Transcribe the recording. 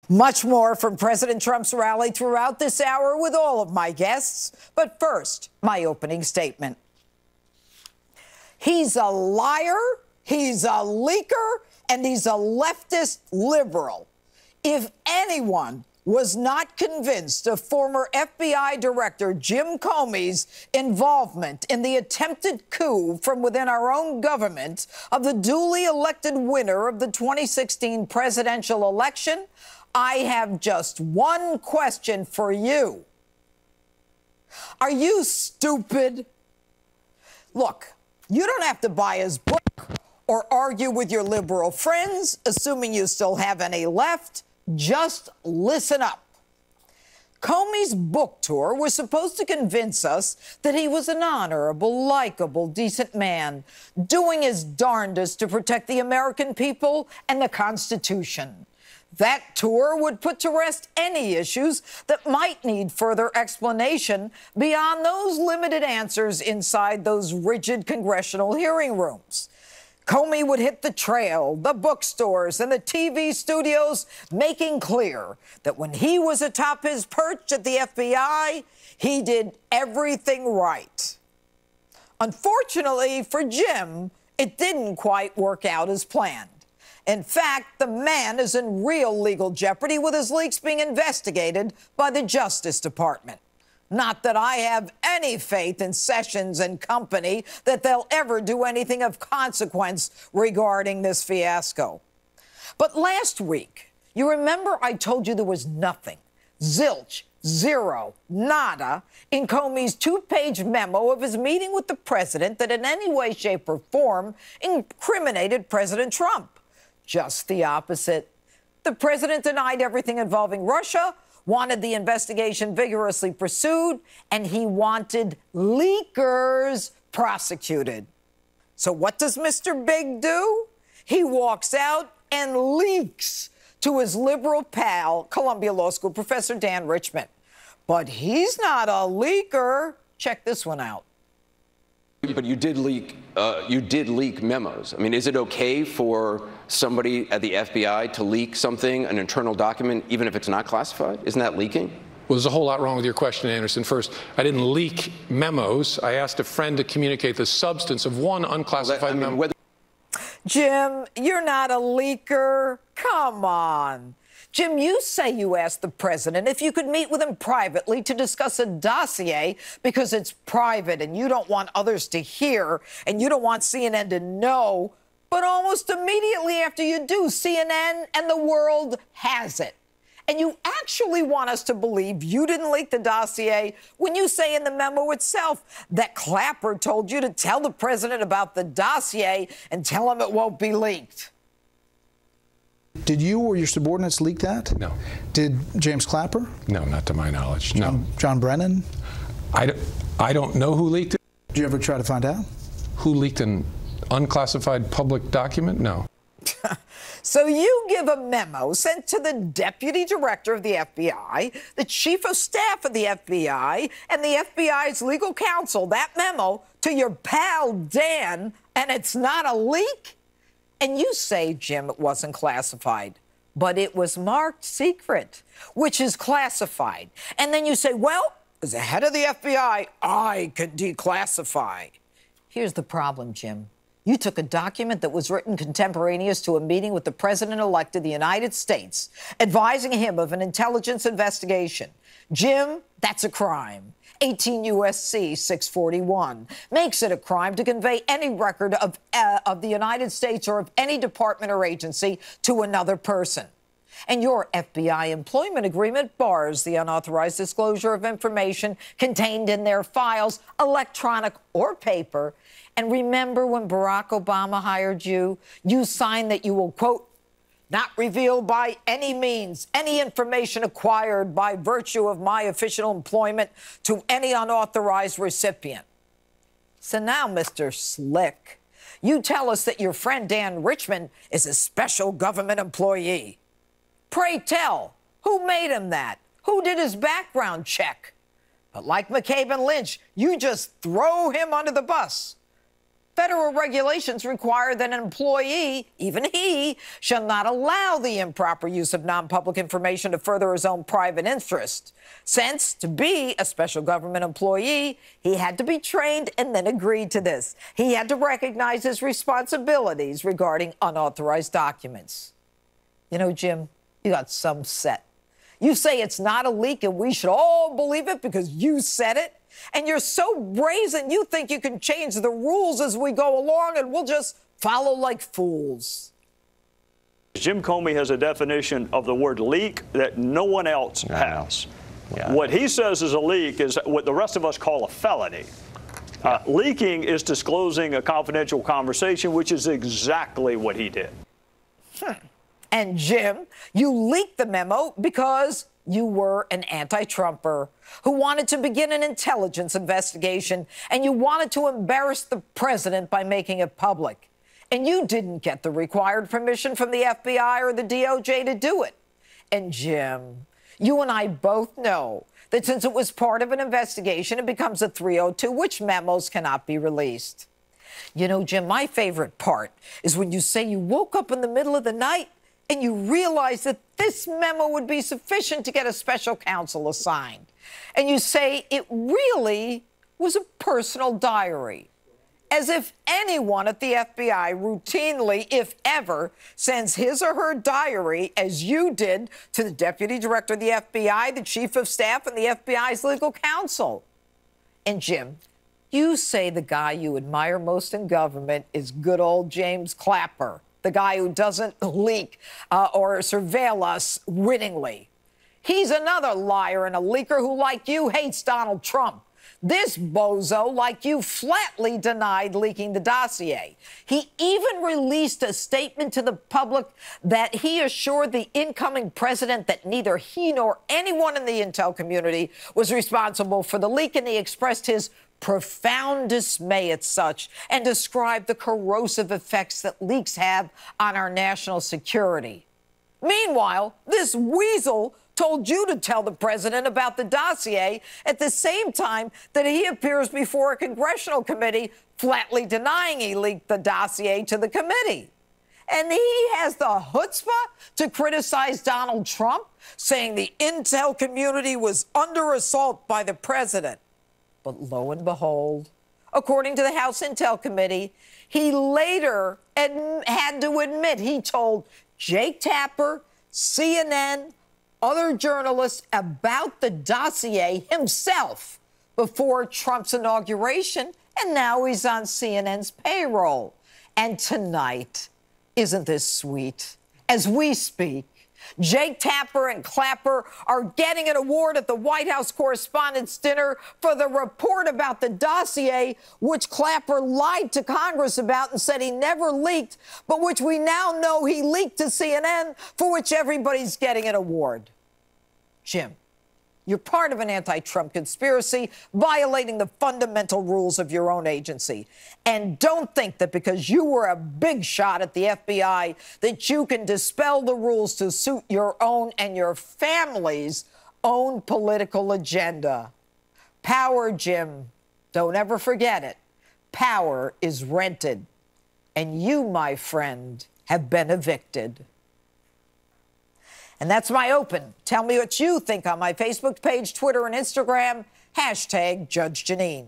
Much more from President Trump's rally throughout this hour with all of my guests. But first, my opening statement. He's a liar, he's a leaker, and he's a leftist liberal. If anyone was not convinced of former FBI Director Jim Comey's involvement in the attempted coup from within our own government of the duly elected winner of the 2016 presidential election, I have just one question for you. Are you stupid? Look, you don't have to buy his book or argue with your liberal friends, assuming you still have any left. Just listen up. Comey's book tour was supposed to convince us that he was an honorable, likable, decent man, doing his darndest to protect the American people and the Constitution. That tour would put to rest any issues that might need further explanation beyond those limited answers inside those rigid congressional hearing rooms. Comey would hit the trail, the bookstores, and the TV studios, making clear that when he was atop his perch at the FBI, he did everything right. Unfortunately for Jim, it didn't quite work out as planned. In fact, the man is in real legal jeopardy with his leaks being investigated by the Justice Department. Not that I have any faith in Sessions and company that they'll ever do anything of consequence regarding this fiasco. But last week, you remember I told you there was nothing, zilch, zero, nada, in Comey's two-page memo of his meeting with the president that in any way, shape, or form incriminated President Trump. Just the opposite. The president denied everything involving Russia, wanted the investigation vigorously pursued, and he wanted leakers prosecuted. So what does Mr. Big do? He walks out and leaks to his liberal pal, Columbia Law School professor Dan Richman. But he's not a leaker. Check this one out. But you did leak memos. I mean, is it okay for somebody at the FBI to leak something, an internal document, even if it's not classified? Isn't that leaking? Well, there's a whole lot wrong with your question, Anderson. First, I didn't leak memos. I asked a friend to communicate the substance of one unclassified memo. Jim, you're not a leaker. Come on. Jim, you say you asked the president if you could meet with him privately to discuss a dossier because it's private and you don't want others to hear and you don't want CNN to know. But almost immediately after you do, CNN and the world has it. And you actually want us to believe you didn't leak the dossier when you say in the memo itself that Clapper told you to tell the president about the dossier and tell him it won't be leaked. Did you or your subordinates leak that? No. Did James Clapper? No, not to my knowledge. No. John Brennan? I don't know who leaked it. Did you ever try to find out? Who leaked an unclassified public document? No. So you give a memo sent to the deputy director of the FBI, the chief of staff of the FBI, and the FBI's legal counsel, that memo, to your pal Dan, and it's not a leak? And you say, Jim, it wasn't classified, but it was marked secret, which is classified. And then you say, well, as the head of the FBI, I could declassify. Here's the problem, Jim. You took a document that was written contemporaneous to a meeting with the president-elect of the United States, advising him of an intelligence investigation. Jim, that's a crime. 18 U.S.C. 641 makes it a crime to convey any record of the United States or of any department or agency to another person. And your FBI employment agreement bars the unauthorized disclosure of information contained in their files, electronic or paper. And remember when Barack Obama hired you, you signed that you will, quote, not reveal by any means any information acquired by virtue of my official employment to any unauthorized recipient. So now, Mr. Slick, you tell us that your friend Dan Richman is a special government employee. Pray tell, who made him that? Who did his background check? But like McCabe and Lynch, you just throw him under the bus. federal regulations require that an employee, even he, shall not allow the improper use of non-public information to further his own private interest. Since, to be a special government employee, he had to be trained and then agreed to this. He had to recognize his responsibilities regarding unauthorized documents. You know, Jim, you got some set. You say it's not a leak and we should all believe it because you said it. And you're so brazen, you think you can change the rules as we go along and we'll just follow like fools. Jim Comey has a definition of the word leak that no one else has. Yeah. What he says is a leak is what the rest of us call a felony. Yeah. Leaking is disclosing a confidential conversation, which is exactly what he did. And Jim, you leaked the memo because you were an anti-Trumper who wanted to begin an intelligence investigation, and you wanted to embarrass the president by making it public. And you didn't get the required permission from the FBI or the DOJ to do it. And Jim, you and I both know that since it was part of an investigation, it becomes a 302, which memos cannot be released. You know, Jim, my favorite part is when you say you woke up in the middle of the night and you realize that this memo would be sufficient to get a special counsel assigned. And you say it really was a personal diary. As if anyone at the FBI routinely, if ever, sends his or her diary, as you did, to the deputy director of the FBI, the chief of staff, and the FBI's legal counsel. And Jim, you say the guy you admire most in government is good old James Clapper, the guy who doesn't leak or surveil us wittingly. He's another liar and a leaker who, like you, hates Donald Trump. This bozo, like you, flatly denied leaking the dossier. He even released a statement to the public that he assured the incoming president that neither he nor anyone in the intel community was responsible for the leak, and he expressed his profound dismay at such and described the corrosive effects that leaks have on our national security. Meanwhile, this weasel told you to tell the president about the dossier at the same time that he appears before a congressional committee flatly denying he leaked the dossier to the committee. And he has the chutzpah to criticize Donald Trump, saying the intel community was under assault by the president. But lo and behold, according to the House Intel Committee, he later had to admit he told Jake Tapper, CNN, other journalists about the dossier himself before Trump's inauguration, and now he's on CNN's payroll. And tonight, isn't this sweet? As we speak, Jake Tapper and Clapper are getting an award at the White House Correspondents' Dinner for the report about the dossier, which Clapper lied to Congress about and said he never leaked, but which we now know he leaked to CNN, for which everybody's getting an award. Jim, you're part of an anti-Trump conspiracy, violating the fundamental rules of your own agency. And don't think that because you were a big shot at the FBI that you can dispel the rules to suit your own and your family's own political agenda. Power, Jim, don't ever forget it. Power is rented. And you, my friend, have been evicted. And that's my open. Tell me what you think on my Facebook page, Twitter, and Instagram. #Judge Jeanine.